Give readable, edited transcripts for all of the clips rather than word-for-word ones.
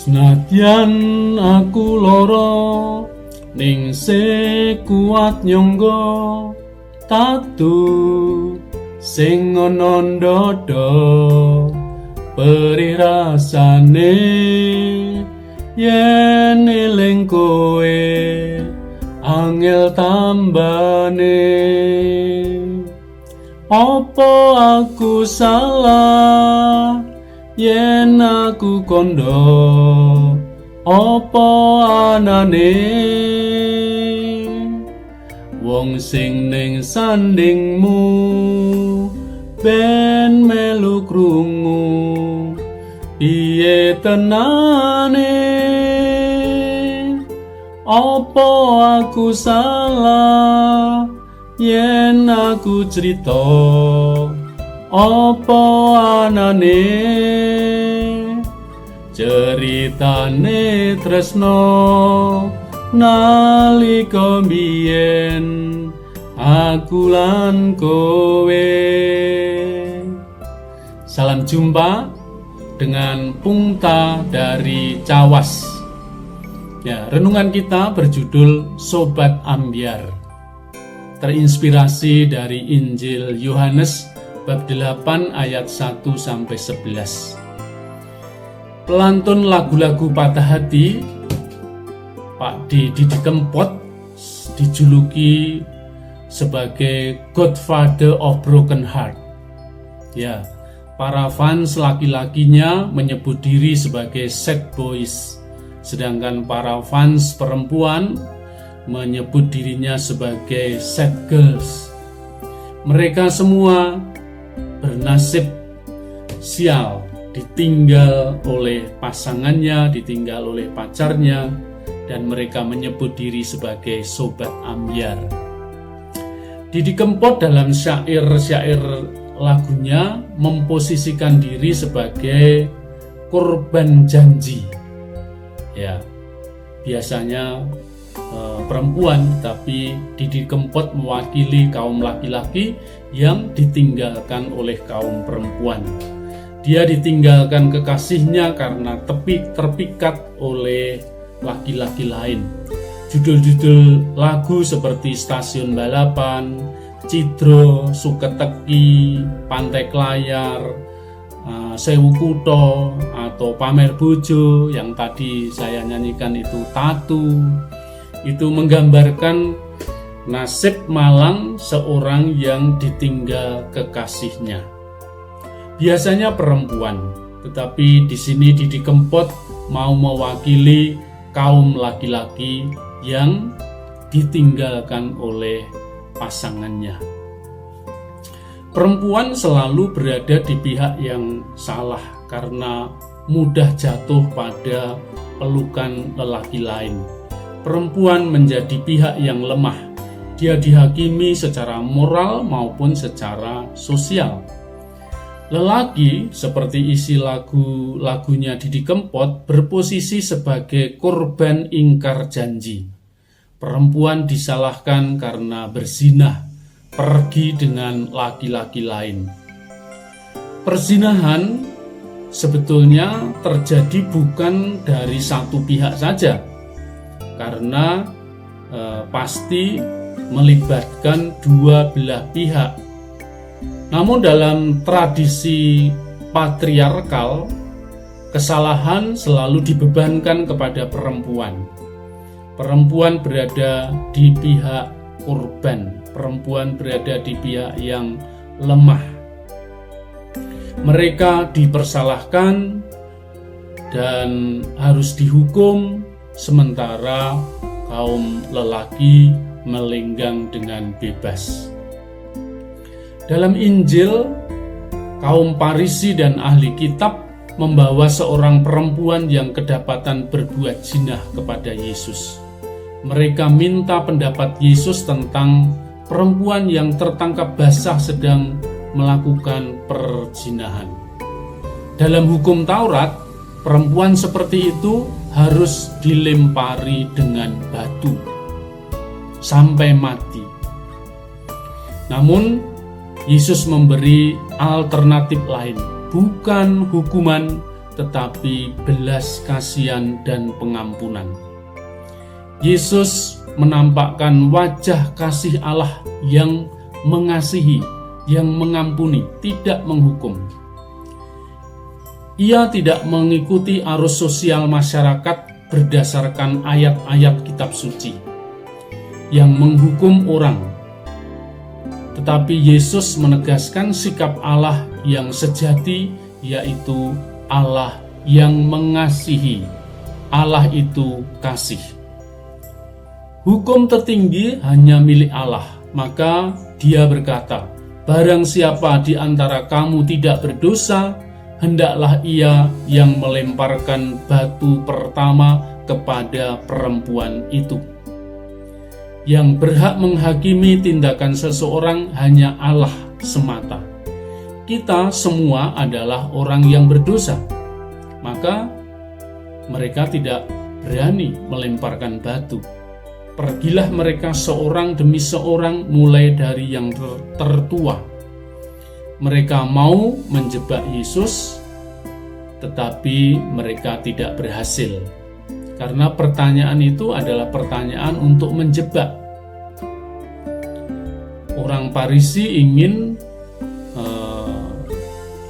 Senadyan aku lara ning kuat nyangga tatu sing ana ndada perih rasane yen eling kowe angel tambane. Apa aku salah yen aku kondo apa anane wong sing ning sandingmu ben melu krungu piye tenane. Apa aku salah yen aku cerita apa anane ceritane tresno nalika biyen aku lan kowe. Salam jumpa dengan Pungta dari Cawas. Ya, renungan kita berjudul Sobat Ambyar. Terinspirasi dari Injil Yohanes bab 8 ayat 1 sampai 11. Pelantun lagu-lagu patah hati Pak Didi Kempot dijuluki sebagai Godfather of Broken Heart. Ya, para fans laki-lakinya menyebut diri sebagai sad boys, sedangkan para fans perempuan menyebut dirinya sebagai sad girls. Mereka semua bernasib sial, ditinggal oleh pasangannya, ditinggal oleh pacarnya, dan mereka menyebut diri sebagai sobat ambyar. Didi Kempot dalam syair-syair lagunya memposisikan diri sebagai korban janji. Ya, biasanya perempuan, tapi Didi Kempot mewakili kaum laki-laki yang ditinggalkan oleh kaum perempuan. Dia ditinggalkan kekasihnya karena terpikat oleh laki-laki lain. Judul-judul lagu seperti Stasiun Balapan, Cidro, Suketeki, Pantai Klayar, Sewu Kutho, atau Pamer Bojo yang tadi saya nyanyikan itu Tatu, itu menggambarkan nasib malang seorang yang ditinggal kekasihnya. Biasanya perempuan, tetapi di sini Didi Kempot mau mewakili kaum laki-laki yang ditinggalkan oleh pasangannya. Perempuan selalu berada di pihak yang salah karena mudah jatuh pada pelukan lelaki lain. Perempuan menjadi pihak yang lemah. Dia dihakimi secara moral maupun secara sosial. Lelaki, seperti isi lagunya Didi Kempot, berposisi sebagai korban ingkar janji. Perempuan disalahkan karena berzinah, pergi dengan laki-laki lain. Perzinahan sebetulnya terjadi bukan dari satu pihak saja, karena pasti melibatkan dua belah pihak. Namun dalam tradisi patriarkal, kesalahan selalu dibebankan kepada perempuan. Perempuan berada di pihak korban, perempuan berada di pihak yang lemah. Mereka dipersalahkan dan harus dihukum, sementara kaum lelaki melenggang dengan bebas. Dalam Injil, kaum Farisi dan ahli kitab membawa seorang perempuan yang kedapatan berbuat zina kepada Yesus. Mereka minta pendapat Yesus tentang perempuan yang tertangkap basah sedang melakukan perzinahan. Dalam hukum Taurat, perempuan seperti itu harus dilempari dengan batu sampai mati. Namun Yesus memberi alternatif lain, bukan hukuman tetapi belas kasihan dan pengampunan. Yesus menampakkan wajah kasih Allah yang mengasihi, yang mengampuni, tidak menghukum. Ia tidak mengikuti arus sosial masyarakat berdasarkan ayat-ayat kitab suci yang menghukum orang. Tetapi Yesus menegaskan sikap Allah yang sejati, yaitu Allah yang mengasihi. Allah itu kasih. Hukum tertinggi hanya milik Allah. Maka Dia berkata, "Barang siapa di antara kamu tidak berdosa, hendaklah ia yang melemparkan batu pertama kepada perempuan itu." Yang berhak menghakimi tindakan seseorang hanya Allah semata. Kita semua adalah orang yang berdosa, maka mereka tidak berani melemparkan batu. Pergilah mereka seorang demi seorang, mulai dari yang tertua. Mereka mau menjebak Yesus, tetapi mereka tidak berhasil. Karena pertanyaan itu adalah pertanyaan untuk menjebak. Orang Farisi ingin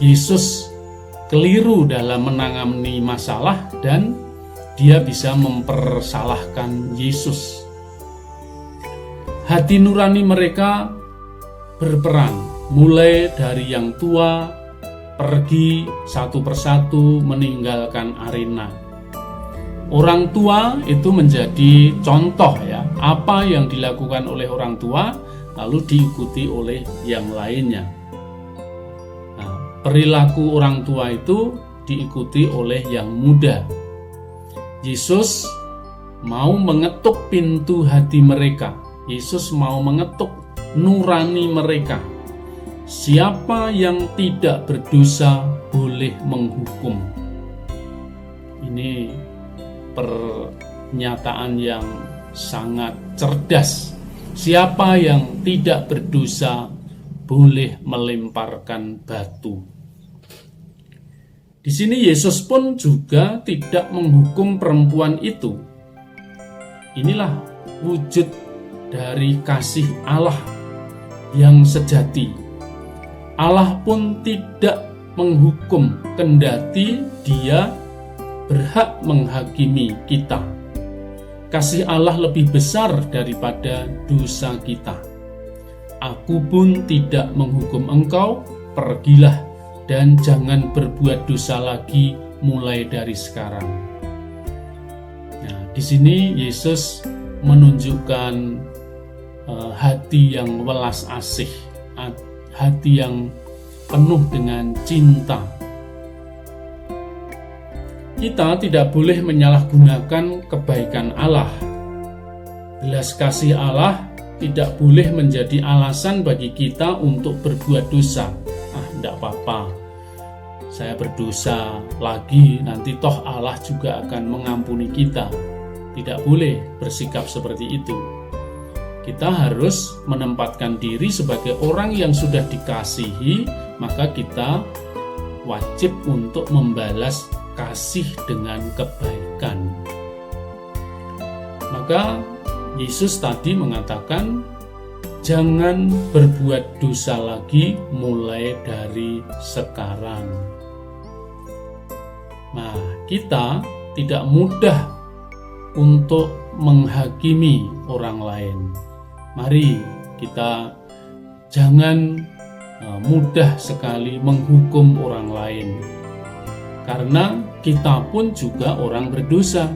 Yesus keliru dalam menangani masalah dan dia bisa mempersalahkan Yesus. Hati nurani mereka berperang, mulai dari yang tua pergi satu persatu meninggalkan arena. Orang tua itu menjadi contoh ya, apa yang dilakukan oleh orang tua lalu diikuti oleh yang lainnya. Nah, perilaku orang tua itu diikuti oleh yang muda. Yesus mau mengetuk pintu hati mereka. Yesus mau mengetuk nurani mereka. Siapa yang tidak berdosa boleh menghukum. Ini pernyataan yang sangat cerdas. Siapa yang tidak berdosa boleh melemparkan batu. Di sini Yesus pun juga tidak menghukum perempuan itu. Inilah wujud dari kasih Allah yang sejati. Allah pun tidak menghukum, kendati Dia berhak menghakimi kita. Kasih Allah lebih besar daripada dosa kita. Aku pun tidak menghukum engkau, pergilah dan jangan berbuat dosa lagi mulai dari sekarang. Nah, di sini Yesus menunjukkan hati yang welas asih, hati yang penuh dengan cinta. Kita tidak boleh menyalahgunakan kebaikan Allah. Belas kasih Allah tidak boleh menjadi alasan bagi kita untuk berbuat dosa. Tidak apa-apa, saya berdosa lagi, nanti toh Allah juga akan mengampuni kita. Tidak boleh bersikap seperti itu. Kita harus menempatkan diri sebagai orang yang sudah dikasihi, maka kita wajib untuk membalas kasih dengan kebaikan. Maka Yesus tadi mengatakan, jangan berbuat dosa lagi mulai dari sekarang. Nah, kita tidak mudah untuk menghakimi orang lain. Mari kita jangan mudah sekali menghukum orang lain, karena kita pun juga orang berdosa.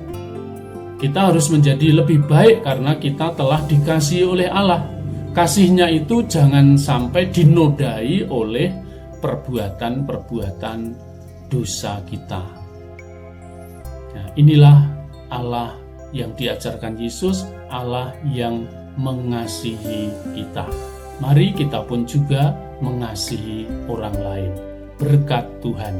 Kita harus menjadi lebih baik karena kita telah dikasihi oleh Allah. Kasih-Nya itu jangan sampai dinodai oleh perbuatan-perbuatan dosa kita. Nah, inilah Allah yang diajarkan Yesus, Allah yang mengasihi kita. Mari kita pun juga mengasihi orang lain. Berkat Tuhan.